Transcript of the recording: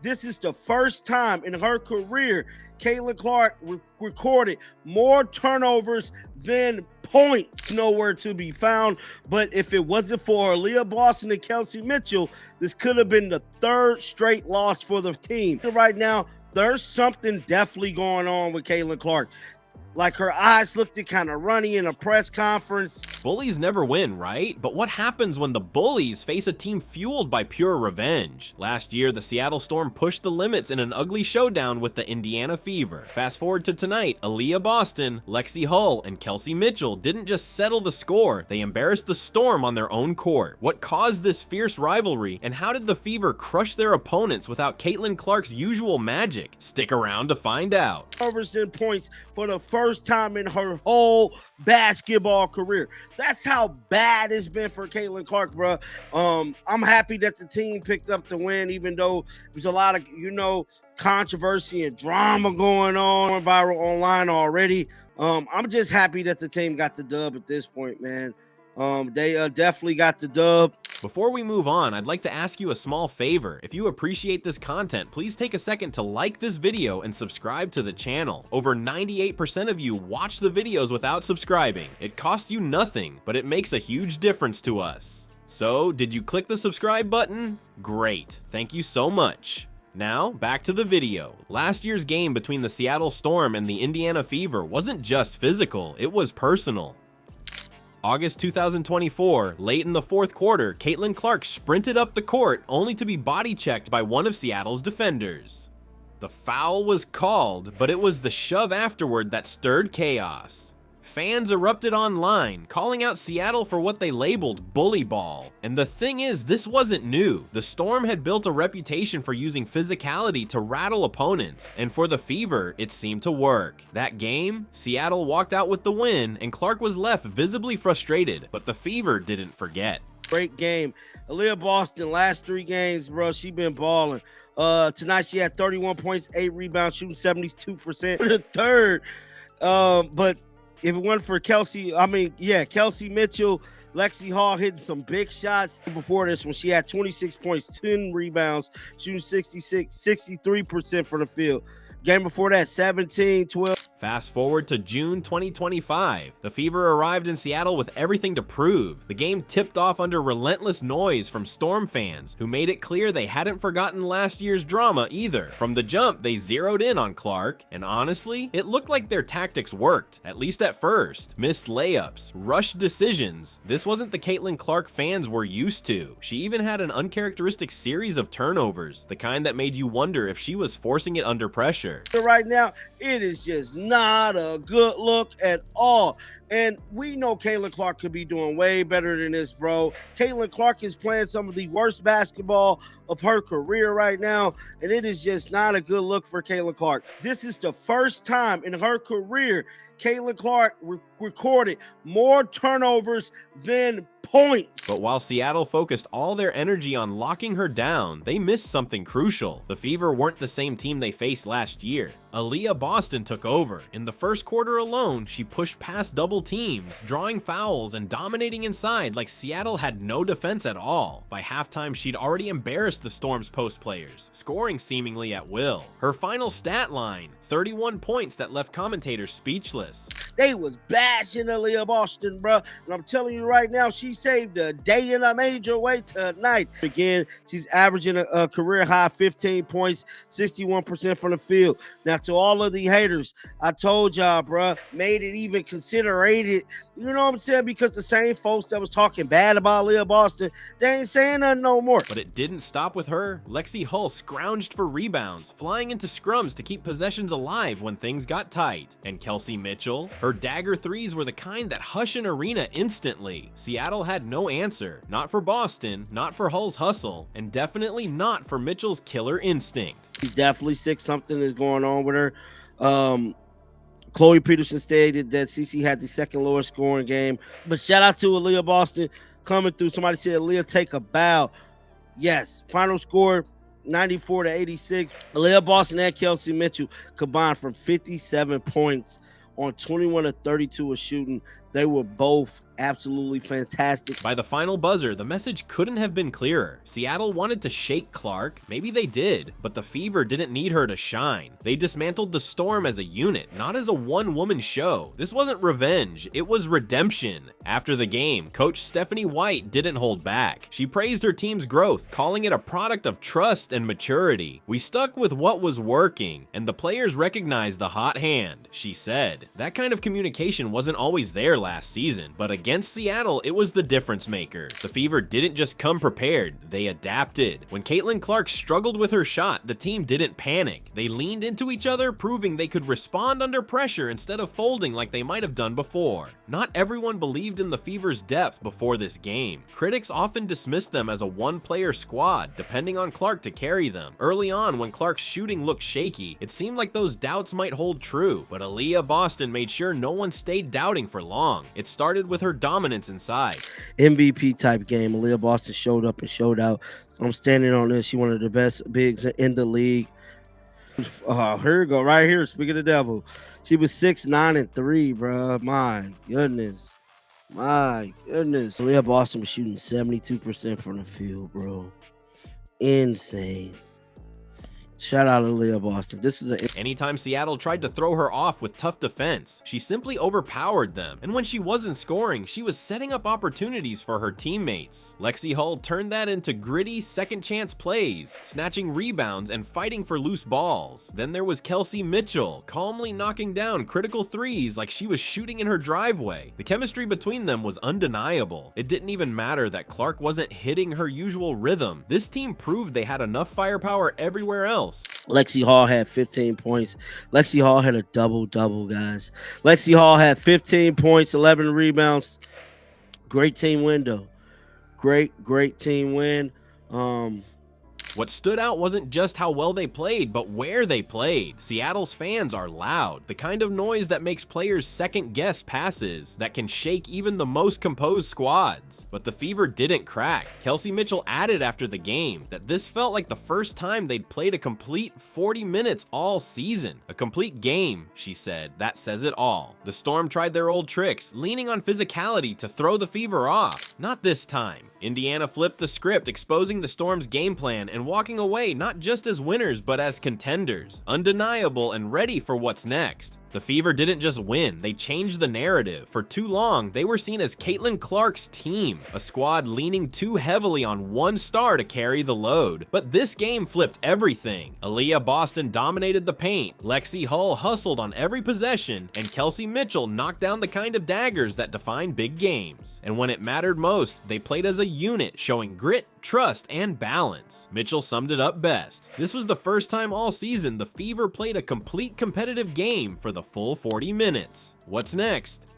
This is the first time in her career Caitlin Clark recorded more turnovers than points. Nowhere to be found. But if it wasn't for Aliyah Boston and Kelsey Mitchell, this could have been the third straight loss for the team. Right now, there's something definitely going on with Caitlin Clark. Like, her eyes looked kind of runny in a press conference. Bullies never win, right? But what happens when the Bullies face a team fueled by pure revenge? Last year, the Seattle Storm pushed the limits in an ugly showdown with the Indiana Fever. Fast forward to tonight, Aliyah Boston, Lexie Hull, and Kelsey Mitchell didn't just settle the score, they embarrassed the Storm on their own court. What caused this fierce rivalry, and how did the Fever crush their opponents without Caitlin Clark's usual magic? Stick around to find out. Turnovers than points for the first time in her whole basketball career. That's how bad it's been for Caitlin Clark, bro. I'm happy that the team picked up the win, even though there's a lot of, controversy and drama going on viral online already. I'm just happy that the team got the dub at this point, man. They definitely got the dub. Before we move on, I'd like to ask you a small favor. If you appreciate this content, please take a second to like this video and subscribe to the channel. Over 98% of you watch the videos without subscribing. It costs you nothing, but it makes a huge difference to us. So, did you click the subscribe button? Great, thank you so much. Now, back to the video. Last year's game between the Seattle Storm and the Indiana Fever wasn't just physical, it was personal. August 2024, late in the fourth quarter, Caitlin Clark sprinted up the court only to be body checked by one of Seattle's defenders. The foul was called, but it was the shove afterward that stirred chaos. Fans erupted online, calling out Seattle for what they labeled bully ball. And the thing is, this wasn't new. The Storm had built a reputation for using physicality to rattle opponents, and for the Fever, it seemed to work. That game, Seattle walked out with the win, and Clark was left visibly frustrated, but the Fever didn't forget. Great game. Aliyah Boston, last 3 games, bro, she been balling. Tonight she had 31 points, 8 rebounds, shooting 72% for the third. But if it wasn't for Kelsey Mitchell, Lexie Hull hitting some big shots. Before this one, she had 26 points, 10 rebounds, shooting 63% from the field. Game before that, 17, 12. Fast forward to June 2025. The Fever arrived in Seattle with everything to prove. The game tipped off under relentless noise from Storm fans, who made it clear they hadn't forgotten last year's drama either. From the jump, they zeroed in on Clark, and honestly, it looked like their tactics worked, at least at first. Missed layups, rushed decisions. This wasn't the Caitlin Clark fans were used to. She even had an uncharacteristic series of turnovers, the kind that made you wonder if she was forcing it under pressure. Right now, it is just not a good look at all. And we know Caitlin Clark could be doing way better than this, bro. Caitlin Clark is playing some of the worst basketball of her career right now, and it is just not a good look for Caitlin Clark. This is the first time in her career Caitlin Clark recorded more turnovers than points. But while Seattle focused all their energy on locking her down, they missed something crucial. The Fever weren't the same team they faced last year. Aliyah Boston took over. In the first quarter alone, she pushed past double teams, drawing fouls and dominating inside like Seattle had no defense at all. By halftime, she'd already embarrassed the Storm's post players, scoring seemingly at will. Her final stat line, 31 points that left commentators speechless. They was bashing Aliyah Boston, bro. And I'm telling you right now, she saved a day in a major way tonight. Again, she's averaging a career high 15 points, 61% from the field. Now, to all of the haters, I told y'all, bro, made it even considerated. You know what I'm saying? Because the same folks that was talking bad about Aliyah Boston, they ain't saying nothing no more. But it didn't stop with her. Lexie Hull scrounged for rebounds, flying into scrums to keep possessions alive when things got tight. And Kelsey Mitchell, her dagger threes were the kind that hush an arena instantly. Seattle had no answer. Not for Boston, not for Hull's hustle, and definitely not for Mitchell's killer instinct. She's definitely sick. Something is going on with her. Chloe Peterson stated that CC had the second lowest scoring game. But shout out to Aliyah Boston coming through. Somebody said, Aliyah, take a bow. Yes. Final score, 94-86. Aliyah Boston and Kelsey Mitchell combined for 57 points on 21 of 32 of shooting, They were both absolutely fantastic. By the final buzzer, the message couldn't have been clearer. Seattle wanted to shake Clark, maybe they did, but the Fever didn't need her to shine. They dismantled the Storm as a unit, not as a one-woman show. This wasn't revenge, it was redemption. After the game, Coach Stephanie White didn't hold back. She praised her team's growth, calling it a product of trust and maturity. "We stuck with what was working, and the players recognized the hot hand," she said. That kind of communication wasn't always there last season, but against Seattle, it was the difference maker. The Fever didn't just come prepared, they adapted. When Caitlin Clark struggled with her shot, the team didn't panic. They leaned into each other, proving they could respond under pressure instead of folding like they might have done before. Not everyone believed in the Fever's depth before this game. Critics often dismissed them as a one-player squad, depending on Clark to carry them. Early on, when Clark's shooting looked shaky, it seemed like those doubts might hold true, but Aliyah Boston made sure no one stayed doubting for long. It started with her dominance inside. MVP type game. Aliyah Boston showed up and showed out. So I'm standing on this. She one of the best bigs in the league. Here we go, right here. Speaking of the devil, she was 6'9" and 3, bro. My goodness. Aliyah Boston was shooting 72% from the field, bro. Insane. Shout out to Aliyah Boston. This was Anytime Seattle tried to throw her off with tough defense, she simply overpowered them. And when she wasn't scoring, she was setting up opportunities for her teammates. Lexie Hull turned that into gritty second chance plays, snatching rebounds and fighting for loose balls. Then there was Kelsey Mitchell, calmly knocking down critical threes like she was shooting in her driveway. The chemistry between them was undeniable. It didn't even matter that Clark wasn't hitting her usual rhythm. This team proved they had enough firepower everywhere else. Lexie Hull had 15 points. Lexie Hull had a double-double, guys. Lexie Hull had 15 points, 11 rebounds. Great team win, though. Great team win. What stood out wasn't just how well they played, but where they played. Seattle's fans are loud, the kind of noise that makes players second-guess passes, that can shake even the most composed squads. But the Fever didn't crack. Kelsey Mitchell added after the game that this felt like the first time they'd played a complete 40 minutes all season. A complete game, she said. That says it all. The Storm tried their old tricks, leaning on physicality to throw the Fever off. Not this time. Indiana flipped the script, exposing the Storm's game plan and walking away not just as winners but as contenders, undeniable and ready for what's next. The Fever didn't just win, they changed the narrative. For too long, they were seen as Caitlin Clark's team, a squad leaning too heavily on one star to carry the load. But this game flipped everything. Aliyah Boston dominated the paint, Lexie Hull hustled on every possession, and Kelsey Mitchell knocked down the kind of daggers that define big games. And when it mattered most, they played as a unit, showing grit, trust, and balance. Mitchell summed it up best. This was the first time all season the Fever played a complete competitive game for the full 40 minutes. What's next?